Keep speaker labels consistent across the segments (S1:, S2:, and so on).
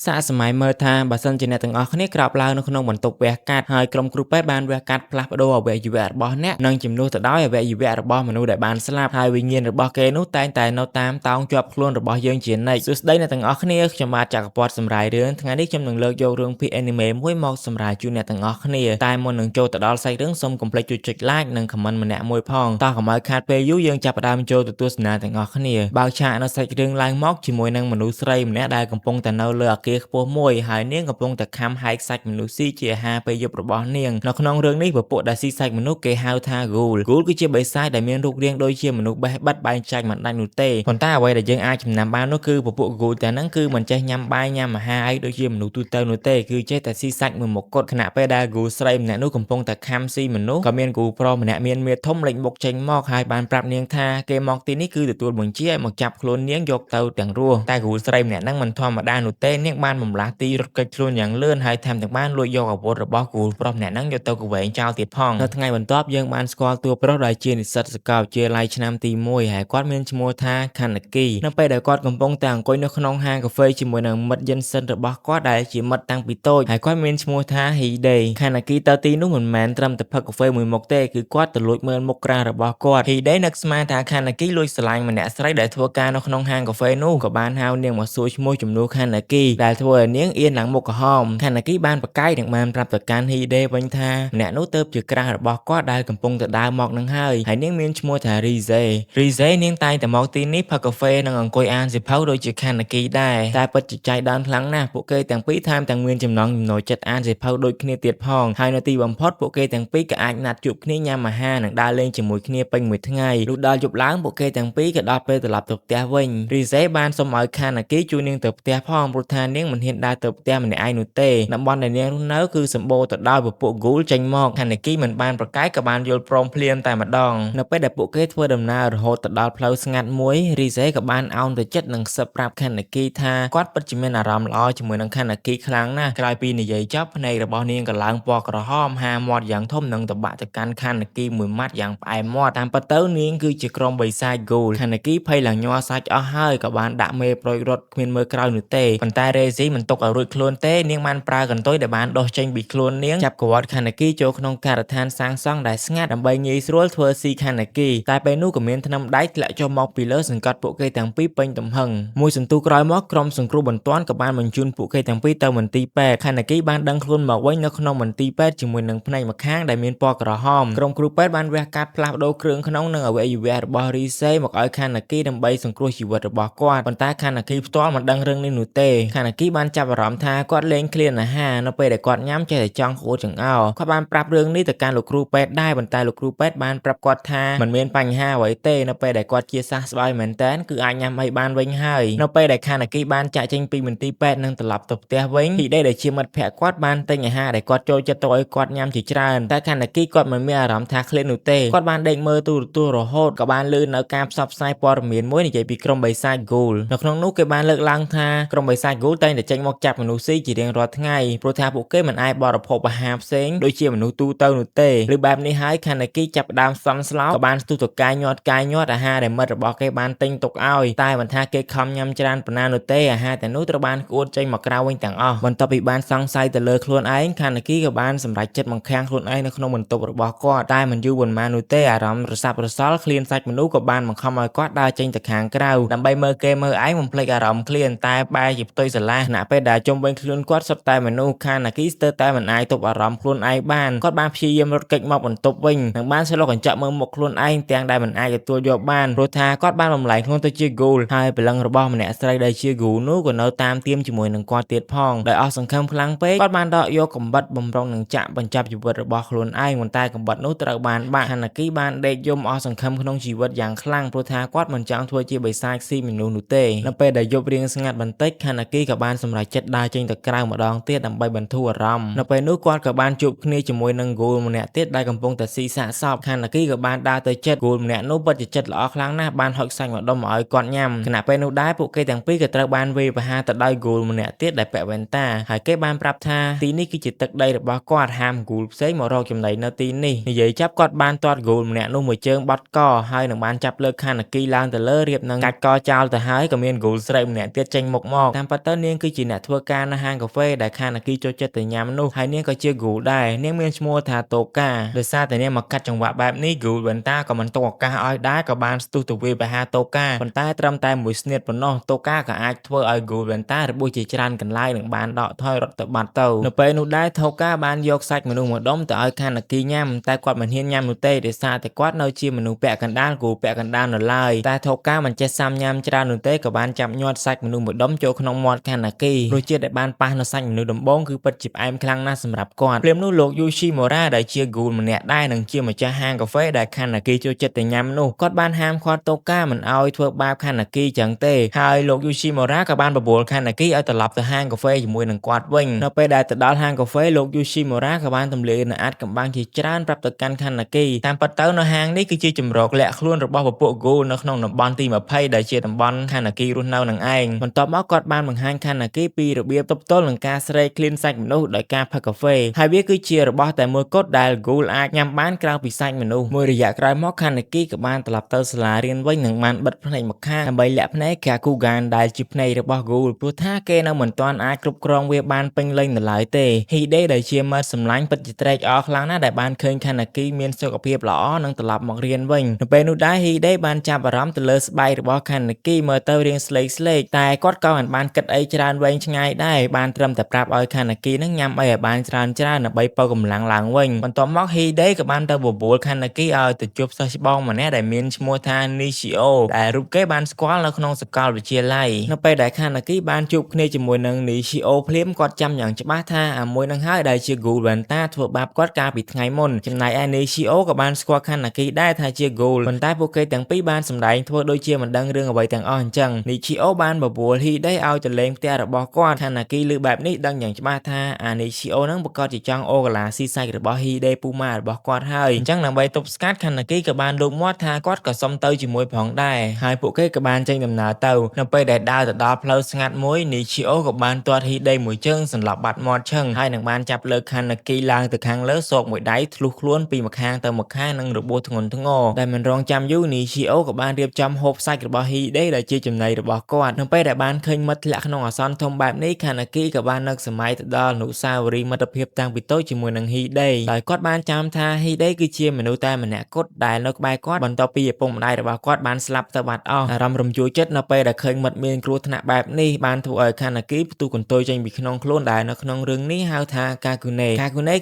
S1: សាកសម័យមើលថាបើសិនជាអ្នកទាំងអស់គ្នាក្រោកឡើងនៅក្នុងបន្ទប់វះកាត់ហើយក្រុមគ្រូពេទ្យបានវះកាត់ផ្លាស់ប្ដូរអវយវៈរបស់អ្នកនិងជំនួសទៅដោយអវយវៈរបស់មនុស្សដែលបានស្លាប់ហើយវិញ្ញាណរបស់គេនោះតែងតែនៅតាមតោងជាប់ខ្លួនរបស់យើងជានិច្ចសួស្តីអ្នកទាំងអស់គ្នាខ្ញុំបាទចក្រពតសម្រាយរឿងថ្ងៃនេះខ្ញុំនឹងលើកយករឿងភាគ anime មួយមកសម្រាយជូនអ្នកទាំងអស់គ្នាតែមុននឹងចូលទៅដល់សាច់រឿងសូមកុំភ្លេចចុច like និង comment ម្នាក់មួយផងតោះកុំឲ្យខាតពេលយូរយើងចាប់ផ្ដើមចូលទៅទស្សនាទាំងអស់គ្នាបើកឆាកនៅសាច់រឿងឡើងមកជាមួយនឹងមនុស្សស្រីម្នាក់ដែលកំពុងតែនៅលើអគារខ្ពស់មួយហើយនាងកំពុងតែខំហែកសាច់មនុស្សស៊ីជាអាហារពេលយប់របស់នាងនៅក្នុងរឿងនេះពពួកដែលស៊ីសាច់មនុស្សគេហៅថា Ghoul គឺជាបិសាចដែលមានរូបរាងដូចជាមនុស្សបេះបិទបែងចែកមិនដាច់នោះទេប៉ុន្តែអ្វីដែលយើងអាចចំណាំបាននោះគឺពពួក Ghoul ទាំងហ្នឹងគឺមិនចេះញ៉ាំបាយញ៉ាំអាហារអីដូចជាមនុស្សទូទៅនោះទេគឺចេះតែស៊ីសាច់មួយមុខគត់ខណៈពេលដែល Ghoul ស្រីម្នាក់នោះកំពុងតែខំស៊ីមនុស្សក៏មាន Ghoul ប្រុសម្នាក់មានមាឌធំលេចមុខចេញមកហើយបានប្រាប់នាងថាគេមកទីនេះគឺទទួលបញ្ជាឲ្យមកចាប់ខ្លួននាងយកទៅទាំងរស់តែ Ghoul ស្រីម្នាក់ហ្នឹងមិនធម្មតានោះទេនាងបានបំលាស់ទីរត់គេចខ្លួនយ៉ាងលឿនហើយថែមទាំងបានលួចយកអាវុធរបស់ Ghoul ប្រុសម្នាក់ហ្នឹងយកទៅកវែងចោលទៀតផងនៅថ្ងៃបន្ទាប់យើងបានស្គាល់តួប្រុសដែលជានិស្សិតសាកលវិទ្យាល័យឆ្នាំទី1ហើយគាត់មានឈ្មោះថា Kaneki នៅពេលដែលគាត់កំពុងតែអង្គុយនៅក្នុងហាងកាហ្វេជាមួយនឹងមិត្តយិនសិនរបស់គាត់ដែលជាមិត្តតាំងពីតូចហើយគាត់មានឈ្មោះថា Hide Kaneki ទៅទីនោះមិនមែនត្រឹមតែផឹកកាហ្វេមួយមុខទេគឺគាត់ទៅលួចមើលមុខក្រាស់របស់គាត់ Hide នឹកស្មានថា Kaneki លួចស្រឡាញ់ម្នាក់ស្រីដែលធ្វើការនៅក្នុងហាងកាហ្វេនោះក៏បានហៅនាងមកសួរឈ្មោះជំនួស Kaneki ដែលធ្វើឲ្យនាងអៀនឡើងមុខក្រហម Kaneki បានប្រកែកនិងបានប្រាប់ទៅកាន់ Hide វិញថាម្នាក់នោះទៅជាក្រាស់របស់គាត់ដែលកំពុងតែដើរមកនឹងហើយនាងមានឈ្មោះថា Rize នាងតែងតែមកទីនេះផឹកកាហ្វេនិងអង្គុយអានសៀវភៅដូចជា Kaneki ដែរតែពិតជាចៃដន្យខ្លាំងណាស់ពួកគេទាំងពីរថែមទាំងមានចំណង់ចំណូលចិត្តអានសៀវភៅដូចគ្នាទៀតផងហើយនៅទីបំផុតពួកគេទាំងពីរក៏អាចណាត់ជួបគ្នាញ៉ាំអាហារនិងដើរលេងជាមួយគ្នាពេញមួយថ្ងៃលុះដល់យប់ឡើងពួកគេទាំងពីរក៏ដល់ពេលត្រឡប់ទៅផ្ទះវិញ Rize បានសុំឲ្យ Kaneki ជួយនាងទៅផ្ទះផងព្រោះថានាងមិនហ៊ានដើរទៅផ្ទះម្នាក់ឯងនោះទេតំបន់ដែលនាងនៅគឺសម្បូរទៅដោយពពួក Ghoul ចេញមក Kaneki មិនបានប្រកែកក៏បានយល់ព្រមភ្លាមតែម្ដងនៅពេលដែលពួកគេធ្វើដំណើររហូតទៅដល់ផ្លូវស្ងាត់មួយ Rize ក៏បានអោនទៅចិត្តនិងសឹកប្រាប់ Kaneki ថាគាត់ពិតជាមានអារម្មណ៍ល្អជាមួយនឹង Kaneki ខ្លាំងណាស់ក្រោយពីនិយាយចប់ភ្នែករបស់នាងក៏ឡើងពណ៌ក្រហមហាមាត់យ៉ាងធំនិងតបាក់ទៅកាន់ Kaneki មួយម៉ាត់យ៉ាងផ្អែមមាត់តាមពិតទៅនាងគឺជាក្រុមបិសាច Ghoul Kaneki ភ័យឡើងញ័រសាច់អស់ហើយក៏បានដាក់មេប្រូចរត់គ្មានមើលក្រោយនោះទេប៉ុន្តែ Rize មិនទុកឲ្យរួចខ្លួនទេនាងបានប្រើកន្ទុយដែលបានដុសចេញពីខ្លួននាងចាប់ក្រវាត់ Kaneki ចូលក្នុងការដ្ឋានសាងសង់ដែលស្ងាត់ដើម្បីងាយស្រួលធ្វើស៊ី Kaneki តែពេលនោះក៏មានថ្នាំដែកធ្លាក់ចុះមកពីលើសង្កត់ពួកគេទាំងពីរពេញទំហឹងមួយសន្ទុះក្រោយមកក្រុមសង្គ្រោះបន្ទាន់ក៏បានបញ្ជូនពួកគេទាំងពីរទៅមន្ទីរពេទ្យ Kaneki បានដឹងខ្លួនមកវិញនៅក្នុងមន្ទីរពេទ្យជាមួយនឹងភ្នែកម្ខាងដែលមានពណ៌ក្រហមក្រុមគ្រូពេទ្យបានវះកាត់ផ្លាស់ប្ដូរគ្រឿងក្នុងនិងអវយវៈរបស់ Rize មកឲ្យ Kaneki ដើម្បីសង្គ្រោះជីវិតរបស់គាត់ប៉ុន្តែ Kaneki ផ្ទាល់មិនដឹងរឿងនេះនោះទេ Kaneki បានចាប់អារម្មណ៍ថាគាត់លេងឃ្លានអាហារនៅពេលដែលគាត់ញ៉ាំចេះតែចង់ក្អួតចង្អោរគាត់បានប្រាប់រឿងនេះទៅកាន់លោកគ្រូពេទ្យដែរប៉ុន្តែលោកគ្រូពេទ្យបានប្រាប់គាត់ថាមិនមានបញ្ហាអ្វីទេនៅពេលដែលគាត់ជាសះស្បើយមែនតើគឺអាចញ៉ាំអីបានវិញហើយនៅពេលដែល Kaneki បានចាក់ចេញពីមន្ទីរពេទ្យនិងត្រឡប់ទៅផ្ទះវិញ Hide ដែលជាមិត្តភក្តិគាត់បានទិញអាហារដែលគាត់ចូលចិត្តទៅឲ្យគាត់ញ៉ាំជាច្រើនតែ Kaneki គាត់មិនមានអារម្មណ៍ថាឃ្លាននោះទេគាត់បានដេកមើលទូរទស្សន៍រហូតក៏បានលឺនៅការផ្សព្វផ្សាយព័ត៌មានមួយនិយាយពីក្រុមបិសាច Ghoul នៅក្នុងនោះគេបានលើកឡើងថាក្រុមបិសាច Ghoul តែងតែចេញមកចាប់មនុស្សស៊ីជារៀងរាល់ថ្ងៃព្រោះថាពួកគេមិនអាចបរិភោគអាហារផ្សេងដូចជាមនុស្សទូទៅនោះទេឬបែបនេះហើយ Kaneki ចាប់ផ្ដើមសន់ស្លោកក៏បានស្ទុះទៅកាយញាត់អាហារដែលមិត្តរបស់គេបានទិញទុកឲ្យតែមិនថាគេខំញ៉ាំច្រើនប៉ុណ្ណានោះទេអាហារទាំងនោះត្រូវបានក្អួតចេញមកក្រៅវិញទាំងអស់បន្ទាប់ពីបានសង្ស័យទៅលើខ្លួនឯង Kaneki ក៏បានសម្រេចចិត្តបង្ខាំងខ្លួនឯងនៅក្នុងបន្ទប់របស់គាត់តែមិនយូរប៉ុន្មាននោះទេអារម្មណ៍រសាប់រសល់ឃ្លានសាច់មនុស្សក៏បានបង្ខំឲ្យគាត់ដើរចេញទៅខាងក្រៅដើម្បីមើលគេមើលឯងបំភ្លេចអារម្មណ៍ឃ្លានតែបែរជាផ្ទុយស្រឡះខណៈពេលដែលជុំវិញខ្លួនគាត់សុទ្ធតែមនុស្ស Kaneki ស្ទើរតែមិនអាចទប់អារម្មណ៍ខ្លួនឯងបានគាត់បានព្យាយាមរត់គេចមកបន្ទប់វិញនិងបានឆ្លុះកញ្ចក់មើលមុខខ្លួនឯងទាំងដែលមិនអាចទទួលយកបានព្រោះថាគាត់បានបំលែងខ្លួនទៅជា Ghoul ហើយព្រលឹងរបស់ម្នាក់ស្រីដែលជា Ghoul នោះក៏នៅតាមទាមជាមួយនឹងគាត់ទៀតផងដោយអស់សង្ឃឹមខ្លាំងពេកគាត់បានដកយកកំបិតបំរុងនឹងចាក់បញ្ចប់ជីវិតរបស់ខ្លួនឯងប៉ុន្តែកំបិតនោះត្រូវបានបាក់ Kaneki បានដេកយំអស់សង្ឃឹមក្នុងជីវិតយ៉ាងខ្លាំងព្រោះថាគាត់មិនចង់ធ្វើជាបិសាចស៊ីមនុស្សនោះទេនៅពេលដែលយប់រៀងស្ងាត់បន្តិច Kaneki ក៏បានសម្រេចចិត្តដើរចេញទៅក្រៅម្ដងទៀតដើម្បីបន្ធូរអារម្មណ៍នៅពេលនោះគាត់ក៏បានជួបគ្នាជាមួយនឹង Ghoul ម្នាក់ទៀតដែលកំពុងតែស៊ីសាកសព Kaneki ក៏បានដើរទៅជិត Ghoul ម្នាក់នោះពិតជាចិត្តល្អខ្លាំងណាស់បានហុចសាច់ម្ដុំមកឲ្យគាត់ញ៉ាំខណៈពេលនោះដែរពួកគេទាំងពីរក៏ត្រូវបានវាយប្រហារទៅដោយ Ghoul ម្នាក់ទៀតដែលពាក់វ៉ែនតាហើយគេបានប្រាប់ថាទីនេះគឺជាទឹកដីរបស់គាត់ហាម Ghoul ផ្សេងមករកចំណីនៅទីនេះនិយាយចាប់គាត់បានទាត់ Ghoul ម្នាក់នោះមួយជើងបត់កហើយនឹងបានចាប់លើ Kaneki ឡើងទៅលើរៀបនឹងកាច់កចោលទៅហើយក៏មាន Ghoul ស្រីម្នាក់ទៀតចេញមុខមកតាមពិតទៅនាង នាងគឺជាអ្នកធ្វើការនៅហាងកាហ្វេដែលខានាគីចូលចិត្តទៅញ៉ាំនោះហើយនាងក៏ជា Ghoul ដែរនាងមានឈ្មោះថាតូកាដោយសារតែនាងមកកាត់ចង្វាក់បែបនេះ Ghoul វិនតាក៏មិនទុកឱកាសឲ្យដែរក៏បានស្ទុះទៅវាយប្រហារតូកាប៉ុន្តែត្រឹមតែមួយស្នៀតប៉ុណ្ណោះតូកាក៏អាចធ្វើឲ្យ Ghoul វិនតារបួសជាច្រើនកន្លែងនិងបានដកថយរត់ទៅបាត់ទៅនៅពេលនោះដែរតូកាបានយកសាច់មនុស្សមួយដុំទៅឲ្យខានាគីញ៉ាំតែគាត់មិនហ៊ានញ៉ាំនោះទេដោយសារតែគាត់នៅជាមនុស្សពាក់កណ្ដាល Ghoul ពាក់កណ្ដាលនៅឡើយតែតូកាមិនចេះសាំញ៉ាំច្រើននោះទេក៏បានចាប់ញាត់សាច់មនុស្សមួយដុំចូលក្នុងមាត់ខានាគីរសជាតិដែលបានប៉ះនៅសាច់មនុស្សដំបូងគឺពិតជាផ្អែមខ្លាំងណាស់សម្រាប់គាត់ព្រមនោះលោក Yoshimura ដែលជា Ghoul ម្នាក់ដែរនិងជាម្ចាស់ហាងកាហ្វេដែលខានាគីចូលចិត្តទៅញ៉ាំនោះគាត់បានហាមឃាត់តូកាមិនឲ្យធ្វើបាបខានាគីចឹងទេហើយលោក Yoshimura ក៏បានបបួលខានាគីឲ្យត្រឡប់ទៅហាងកាហ្វេជាមួយនឹងគាត់វិញនៅពេលដែលទៅដល់ហាងកាហ្វេលោក Yoshimura ក៏បានទម្លាយនៅអាចកំបាំងជាច្រើនប្រាប់ទៅកាន់ខានាគីតាមពិតទៅនៅហាងនេះគឺជាជំរកលាក់ខ្លួនរបស់ពពួក Ghoul នៅក្នុងតំបន់ទី20ដែលជាតំបន់ខានាគីរស់នៅនឹងឯងបន្ទាប់មកគាត់បានបង្ហាញខានាគីពីរបៀបទប់ទល់នឹងការស្រែកឃ្លានសាច់មនុស្សដោយការផឹកកាហ្វេហើយវាគឺជារបស់តែមួយគត់ដែល Ghoul អាចញ៉ាំបានក្រៅពីសាច់មនុស្សមួយរយៈក្រោយមកខានាគីក៏បានត្រឡប់ទៅសាលារៀនវិញនិងបានបិទភ្នែកម្ខាងដើម្បីលាក់ភ្នែក Kakugan ដែលជាភ្នែករបស់ Ghoul ព្រោះថាគេនៅមិនទាន់អាចគ្រប់គ្រងវាបានពេញលេញនៅឡើយទេ Hide ដែលជាមិត្តសម្លាញ់ពិតជាត្រេកអរខ្លាំងណាស់ដែលបានឃើញខានាគីមានសុខភាពល្អនិងត្រឡប់មករៀនវិញនៅពេលនោះដែរ Hide បានចាប់អារម្មណ៍ទៅលើស្បែករបស់ខានាគីមើលទៅរាងស្លេកតែគាត់ក៏មិនបានគិតអីច្រើនវែងឆ្ងាយដែរបានត្រឹមតែប្រាប់ឲ្យខានាគីនឹងញ៉ាំអីឲ្យបានច្រើនដើម្បីបើកម្លាំងឡើងវិញបន្ទាប់មក Hide ក៏បានទៅបបួលខានាគីឲ្យទៅជួបសិស្សច្បងម្នាក់ដែលមានឈ្មោះថា Nishio ដែលរូបគេបានស្គាល់នៅក្នុងសាកលវិទ្យាល័យនៅពេលដែលខានាគីបានជួបគ្នាជាមួយនឹង Nishio ភ្លាមគាត់ចាំយ៉ាងច្បាស់ថាអាមួយនឹងហើយដែលជា Ghoul វិនតាធ្វើបាបគាត់កាលពីថ្ងៃមុនចំណែកឯ Nishio ក៏បានស្គាល់ខានាគីដែរថាជា Ghoul ប៉ុន្តែពួកគេទាំងពីរបានសម្ដែងធ្វើដូចជាមិនដឹងរឿងអ្វីទាំងអស់អញ្ចឹង Nishio បានបបួល Hide ឲ្យទៅលេងផ្ទះរបស់គាត់ខានាគីឮបែបនេះដឹងយ៉ាងច្បាស់ថាអា Nishio នឹងប្រកាសជាចង់អូកាឡាស៊ីសាច់របស់ Hide ពូម៉ារបស់គាត់ហើយអញ្ចឹងដើម្បីទប់ស្កាត់ខានាគីក៏បានលោកមាត់ថាគាត់ក៏សុំទៅជាមួយផងដែរហើយពួកគេក៏បានចេញដំណើរទៅនៅពេលដែលដើរទៅដល់ផ្លូវស្ងាត់មួយ Nishio ក៏បានទាត់ Hide មួយជើងសន្លប់បាត់មាត់ឈឹងហើយនឹងបានចាប់លើខានាគីឡើងទៅខាងលើសោកមួយដៃធ្លុះខ្លួនពីម្ខាងទៅម្ខាងនិងរបួសធ្ងន់ធ្ងរដែលមិនរងចាំយូរ Nishio ក៏បានរៀបចំហូបសាច់របស់ Hide ដែលជាចំណីរបស់គាត់នៅពេលដែលបានឃើញមិត្តធ្លាក់ក្នុងអាសន្នធំបែបនេះខានាគីក៏បាននឹកសម័យទៅដល់អនុស្សាវរីយ៍មិត្តភាពតាំងពីតូចជាមួយនឹង Hide ដោយគាត់បានចាំថា Hide គឺជាមនុស្សតែម្នាក់គត់ដែលនៅក្បែរគាត់បន្ទាប់ពីឪពុកម្ដាយរបស់គាត់បានស្លាប់ទៅបាត់អស់អារម្មណ៍រំជួលចិត្តនៅពេលដែលឃើញមិត្តមានគ្រោះថ្នាក់បែបនេះបានធ្វើឲ្យខានាគីផ្ទុះកន្ទុយចេញពីក្នុងខ្លួនដែលនៅក្នុងរឿងនេះហៅថា Kakune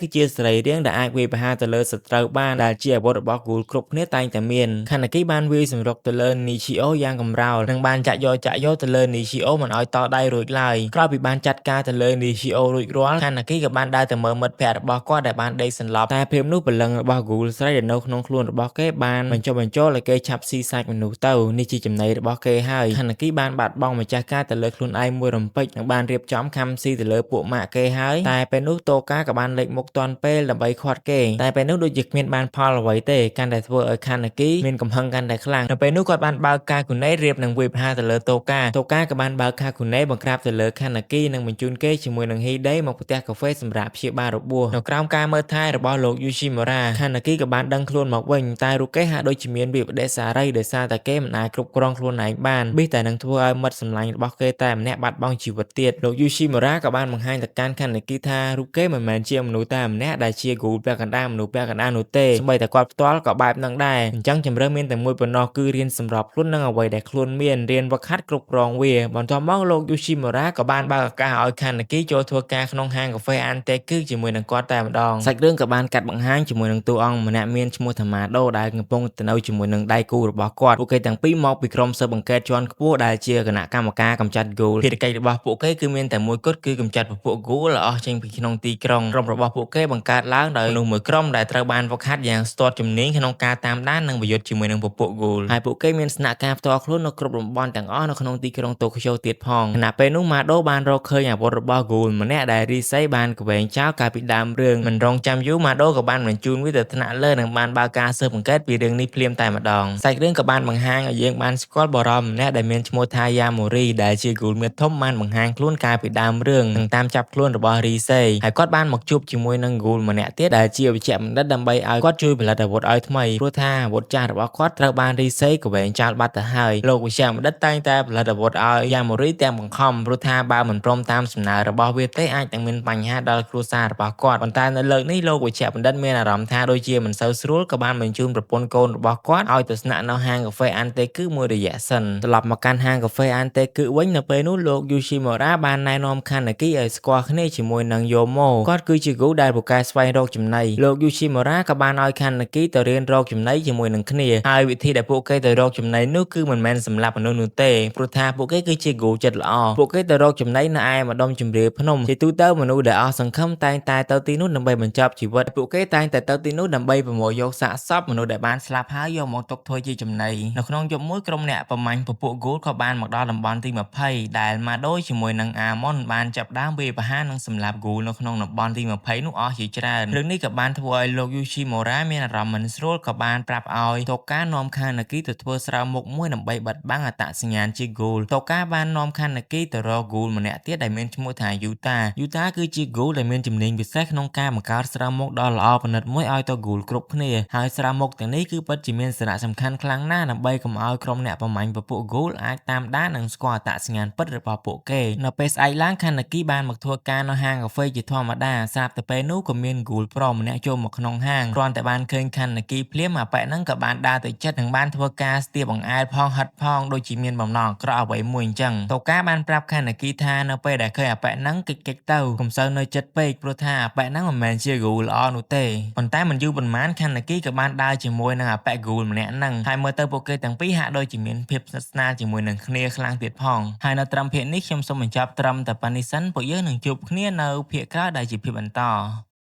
S1: គឺជាសរីរាង្គដែលអាចវាយប្រហារទៅលើសត្រូវបានដែលជាអាវុធរបស់ Ghoul គ្រប់គ្នាតែងតែមានខានាគីបានវាយសម្រុកទៅលើ Nishio យ៉ាងកំរោលនិងបានចាក់យកទៅលើ Nishio មិនឲ្យតដៃរួចឡើយក្រោយពីបានចាត់ការទៅលើ Nishio រួចរាល់ខានាគីក៏បានដើរទៅមើលមិត្តភក្តិរបស់គាត់ដែលបានដេកសន្លប់តែព្រាមនោះព្រលឹងរបស់ Ghoul ស្រីដែលនៅក្នុងខ្លួនរបស់គេបានបញ្ចុះបញ្ចូលឲ្យគេឆាប់ស៊ីសាច់មនុស្សទៅនេះជាចំណីរបស់គេហើយខានាគីបានបាត់បង់ម្ចាស់ការទៅលើខ្លួនឯងមួយរំពេចនិងបានរៀបចំខំស៊ីទៅលើពួកម៉ាក់គេហើយតែពេលនោះតូកាក៏បានលេចមុខទាន់ពេលដើម្បីខាត់គេតែពេលនោះដូចជាគ្មានបានផលអ្វីទេកាន់តែធ្វើឲ្យខានាគីមានកំហឹងកាន់តែខ្លាំងនៅពេលនោះគាត់បានបើកកាគូណេរៀបនឹងវាយប្រហារទៅលើតូកាក៏បានបើកកាគូណេបង្ក្រាបទៅលើខានាគីនិងបញ្ជូនគេជាមួយនឹង Hide មកផ្ទះកាហ្វេសម្រាប់ព្យាបាលរបួសនៅក្រោមការមើលថែរបស់លោក Yoshimura ខានាគីក៏បានដឹងខ្លួនមកវិញតែរូបគេហាក់ដូចជាមានវិបដិសារីដោយសារតែគេមិនអាចគ្រប់គ្រងខ្លួនឯងបានបិទតែនឹងធ្វើឲ្យមិត្តសម្លាញ់របស់គេតែម្នាក់បាត់បង់ជីវិតទៀតលោក Yoshimura ក៏បានបង្ហាញទៅកាន់ខានាគីថារូបគេមិនមែនជាមនុស្សតែម្នាក់ដែលជា Ghoul ពាក់កណ្ដាលមនុស្សពាក់កណ្ដាលនោះទេសូម្បីតែគាត់ផ្ទាល់ក៏បែបនឹងដែរអញ្ចឹងជំរឿនមានតែមួយប៉ុណ្ណោះគឺរៀនសម្របខ្លួននឹងអ្វីដែលខ្លួនមានរៀនវឹកហាត់គ្រប់គ្រងវាបន្ទាប់មកលោក Yoshimura ក៏បានបើកឱកាសឲ្យខានាគីចូលធ្វើការក្នុងហាងកាហ្វេអានតេគឺជាមួយនឹងគាត់តែម្ដងសាច់រឿងក៏បានកាត់បង្ហាញជាមួយនឹងតួអង្គម្នាក់មានឈ្មោះថាម៉ាដូដែលកំពុងទៅនៅជាមួយនឹងដៃគូរបស់គាត់ពួកគេទាំងពីរមកពីក្រុមស៊ើបអង្កេតជាន់ខ្ពស់ដែលជាគណៈកម្មការកម្ចាត់ Ghoul ភារកិច្ចរបស់ពួកគេគឺមានតែមួយគត់គឺកម្ចាត់ពពួក Ghoul ឲ្យអស់ចេញពីក្នុងទីក្រុងក្រុមរបស់ពួកគេបង្កើតឡើងដោយមនុស្សមួយក្រុមដែលត្រូវបានហ្វឹកហាត់យ៉ាងស្ទាត់ជំនាញក្នុងការតាមដាននិងប្រយុទ្ធជាមួយនឹងពពួក Ghoul ហើយពួកគេមានស្នាក់ការផ្ទាល់ខ្លួននៅគ្រប់តំបន់ទាំងអស់នៅក្នុងទីក្រុងតូក្យូទៀតផងខណៈពេលនោះម៉ាដូបានរកឃើញអាវុធរបស់ Ghoul ម្នាក់ដែលរីស័យបានកវែងចោលកាលពីដើមរឿងមិនរងចាំយូរម៉ាដូក៏បានបញ្ជូនវាទៅថ្នាក់លើនិងបានបើកការស៊ើបអង្កេតពីរឿងនេះភ្លាមតែម្ដងសាច់រឿងក៏បានបង្ហាញឲ្យយើងបានស្គាល់បរិមម្នាក់ដែលមានឈ្មោះថា Yamori ដែលជា Ghoul មាសធំបានបង្ហាញខ្លួនកាលពីដើមរឿងនិងតាមចាប់ខ្លួនរបស់រីស័យហើយគាត់បានមកជួបជាមួយនឹង Ghoul ម្នាក់ទៀតដែលជាវិជ្ជបណ្ឌិតដើម្បីឲ្យគាត់ជួយផលិតអាវុធឲ្យថ្មីព្រោះថាអាវុធចាស់របស់គាត់ត្រូវបានរីស័យកវែងចោលបាត់ទៅហើយលោកវិជ្ជបណ្ឌិតតែងតែផលិតអាវុធឲ្យ Yamori ទាំងបង្ខំ មព្រោះថាបើមិនព្រមតាមសំណើរបស់វាទេអាចនឹងមានបញ្ហាដល់គ្រួសាររបស់គាត់ប៉ុន្តែនៅលើកនេះលោកវិជ្ជបណ្ឌិតមានអារម្មណ៍ថាដូចជាមិនសូវស្រួលក៏បានបញ្ជូនប្រពន្ធកូនរបស់គាត់ឲ្យទៅស្នាក់នៅហាងកាហ្វេអានតេគឺមួយរយៈសិនត្រឡប់មកកាន់ហាងកាហ្វេអានតេគឺវិញនៅពេលនោះលោកយូស៊ីម៉ូរ៉ាបានណែនាំខាណាគីឲ្យស្គាល់គ្នាជាមួយនឹងយូម៉ូគាត់គឺជាគូដែលពូកែស្វែងរកចំណីលោកយូស៊ីម៉ូរ៉ាក៏បានឲ្យខាណាគីទៅរៀនរកចំណីជាមួយនឹងគ្នាហើយវិធីដែលពួកគេទៅរកចំណីនោះគឺមិនមែនសម្រាប់មនុស្សនោះទេព្រោះថាពួកគេគឺជាគូចិត្តល្អពួកគេទៅរកចំណីនៅឯម្ដុំជម្រាលភ្នំជាទូទៅមនុស្សដែលអស់សង្ឃឹមតែងតែទៅទីនោះដើម្បីបញ្ចប់ជីវិតពួកគេតែងតែទៅទីនោះដើម្បីប្រមូលយកសាកសពមនុស្សដែលបានស្លាប់ហើយយកមកទុកធ្វើជាចំណីនៅក្នុងយប់មួយក្រុមអ្នកប្រមាញ់ពពួកគូលក៏បានមកដល់តំបន់ទី20ដែលម៉ាដូជាមួយនឹងអាម៉ុនបានចាប់ដើមវាយប្រហារនិងសម្លាប់គូលនៅក្នុងតំបន់ទី20នោះអស់ជាច្រើនរឿងនេះក៏បានធ្វើឲ្យលោកយូស៊ីម៉ូរ៉ាមានអារម្មណ៍មិនស្រួលក៏បានប្រាប់ឲ្យតូកានាំខាណាគីទៅធ្វើស្រោមមុខមួយដើម្បីបិទបាំងអត្តសញ្ញាណជាគូលតូកាបាននាំខាណាគីទៅរកគូលម្នាក់ទៀតដែលមានឈ្មោះថាយូតាគឺជាគូលដែលមានជំនាញពិសេសក្នុងការបង្កើតស្រោមមុខដ៏ល្អប្រណិតមួយឲ្យទៅគូលគ្រប់គ្នាហើយស្រោមមុខទាំងនេះគឺពិតជាមានសារៈសំខាន់ខ្លាំងណាស់ដើម្បីកុំឲ្យក្រុមអ្នកប្រមាញ់ពពួកគូលអាចតាមដាននិងស្គាល់អត្តសញ្ញាណពិតរបស់ពួកគេនៅពេលស្អែកឡើងខាណាគីបានមកធ្វើការនៅហាងកាហ្វេជាធម្មតាស្រាប់តែពេលនោះក៏មានគូលប្រុសម្នាក់ចូលមកក្នុងហាងគ្រាន់តែបានឃើញខាណាគីភ្លាមអាប៉ែហ្នឹងក៏បានដើរទៅចិត្តនិងបានធ្វើការស្ទាបបង្អែលផងហិតផងដូចជាមានបំណងអាក្រក់អ្វីមួយអញ្ចឹងតូកាបានប្រាប់ខាណាគីថានៅពេលដែលឃើញអាប៉ែហ្នឹងកិច្ចទៅកុំសូវនៅចិត្តពេកព្រោះថាអាប៉ែហ្នឹងមិនមែនជាគូលល្អនោះទេប៉ុន្តែមិនយូរប៉ុន្មានខាណាគីក៏បានដើរជាមួយនឹងអាប៉ែគូលម្នាក់ហ្នឹងហើយមើលទៅពួកគេទាំងពីរហាក់ដូចជាមានភាពស្និទ្ធស្នាលជាមួយនឹងគ្នាខ្លាំងទៀតផងហើយនៅត្រឹមភាគនេះខ្ញុំសូមបញ្ចប់ត្រឹមតែប៉ុណ្្នេះសិនពួកយើងនឹងជួបគ្នានៅភាគក្រោយដែលជាភាគបន្ត